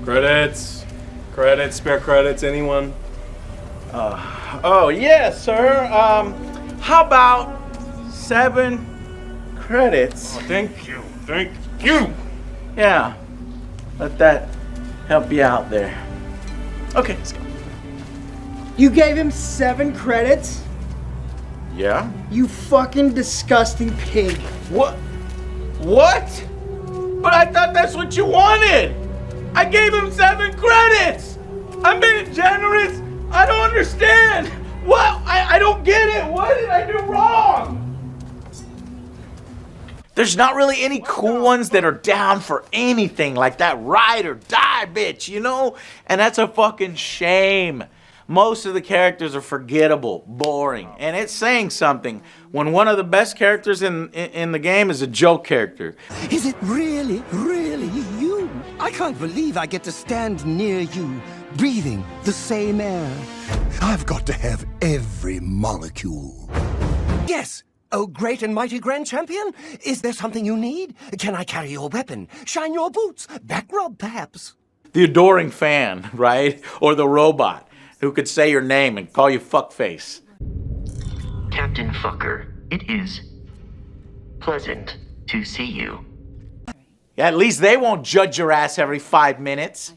Credits, spare credits, anyone? Oh yes, sir. How about 7 credits? Oh, thank you. Yeah, let that help you out there. Okay, let's go. You gave him 7 credits? Yeah? You fucking disgusting pig. What? But I thought that's what you wanted. I gave him 7 credits. I'm being generous. I don't understand. What? I don't get it. What did I do wrong? There's not really any cool ones that are down for anything like that ride or die bitch, you know? And that's a fucking shame. Most of the characters are forgettable, boring, and it's saying something when one of the best characters in the game is a joke character. Is it really you? I can't believe I get to stand near you, breathing the same air. I've got to have every molecule. Yes. Oh, great and mighty Grand Champion, is there something you need? Can I carry your weapon? Shine your boots? Back rub, perhaps? The adoring fan, right? Or the robot who could say your name and call you fuckface. Captain Fucker, it is pleasant to see you. Yeah, at least they won't judge your ass every 5 minutes.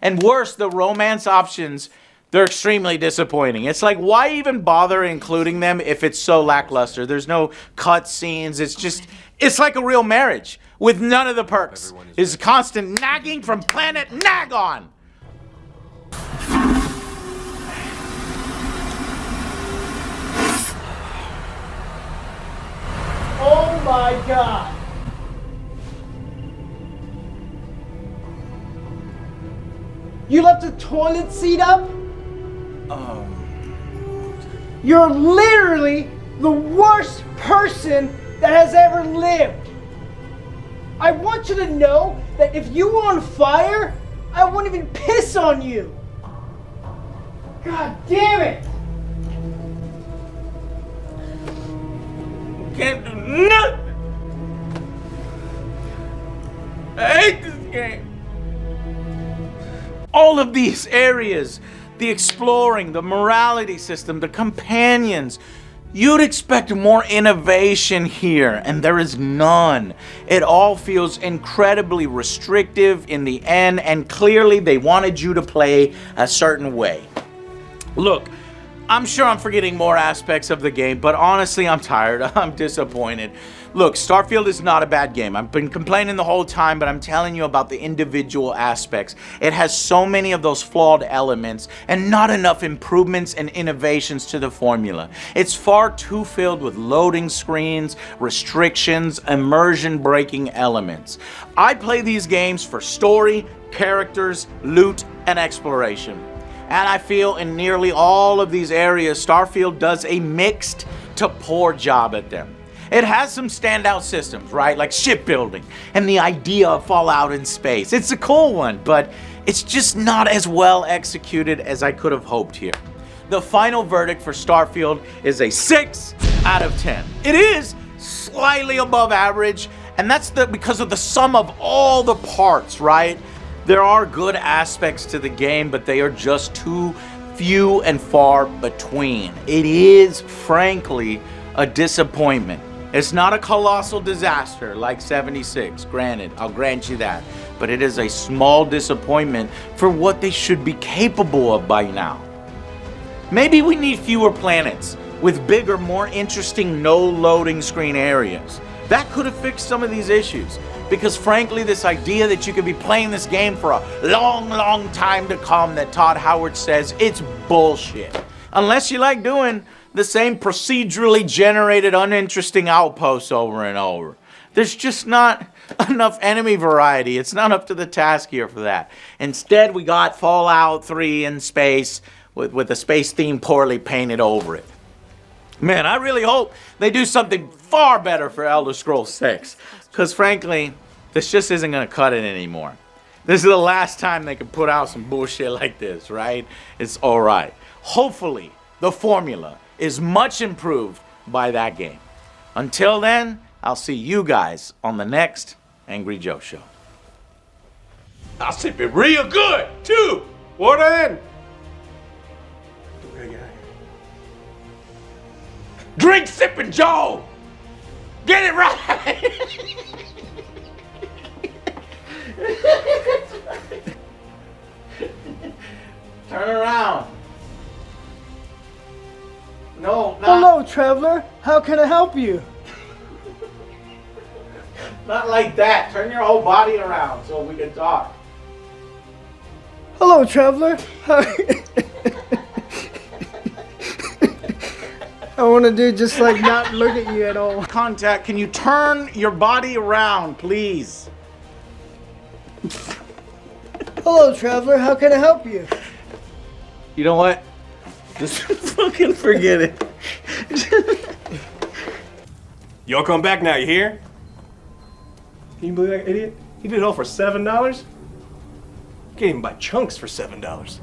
And worse, the romance options, they're extremely disappointing. It's like, why even bother including them if it's so lackluster? There's no cut scenes. It's like a real marriage with none of the perks. It's constant nagging from planet Nagon. Oh my god. You left the toilet seat up? You're literally the worst person that has ever lived. I want you to know that if you were on fire, I wouldn't even piss on you. God damn it! Can't do nothing. I hate this game. All of these areas, the exploring, the morality system, the companions, you'd expect more innovation here, and there is none. It all feels incredibly restrictive in the end, and clearly they wanted you to play a certain way. Look, I'm sure I'm forgetting more aspects of the game, but honestly, I'm tired. I'm disappointed. Look, Starfield is not a bad game. I've been complaining the whole time, but I'm telling you about the individual aspects. It has so many of those flawed elements and not enough improvements and innovations to the formula. It's far too filled with loading screens, restrictions, immersion-breaking elements. I play these games for story, characters, loot, and exploration. And I feel in nearly all of these areas, Starfield does a mixed to poor job at them. It has some standout systems, right? Like shipbuilding and the idea of Fallout in space. It's a cool one, but it's just not as well executed as I could have hoped here. The final verdict for Starfield is a 6 out of 10. It is slightly above average, and that's because of the sum of all the parts, right? There are good aspects to the game, but they are just too few and far between. It is, frankly, a disappointment. It's not a colossal disaster like 76, granted, I'll grant you that. But it is a small disappointment for what they should be capable of by now. Maybe we need fewer planets with bigger, more interesting, no loading screen areas. That could have fixed some of these issues. Because frankly, this idea that you could be playing this game for a long, long time to come that Todd Howard says, it's bullshit. Unless you like doing the same procedurally generated uninteresting outposts over and over. There's just not enough enemy variety. It's not up to the task here for that. Instead, we got Fallout 3 in space with a space theme poorly painted over it. Man, I really hope they do something far better for Elder Scrolls 6. Because frankly, this just isn't going to cut it anymore. This is the last time they can put out some bullshit like this, right? It's alright. Hopefully, the formula is much improved by that game. Until then, I'll see you guys on the next Angry Joe Show. I'll sip it real good, too! What in? Drink Sippin' Joe! Get it right! Turn around. No, not. Hello, traveler. How can I help you? Not like that. Turn your whole body around so we can talk. Hello, traveler. I want to do just like not look at you at all. Contact, can you turn your body around, please? Hello, traveler. How can I help you? You know what? Just fucking forget it. Y'all come back now, you hear? Can you believe that idiot? He did it all for $7? You can't even buy chunks for $7.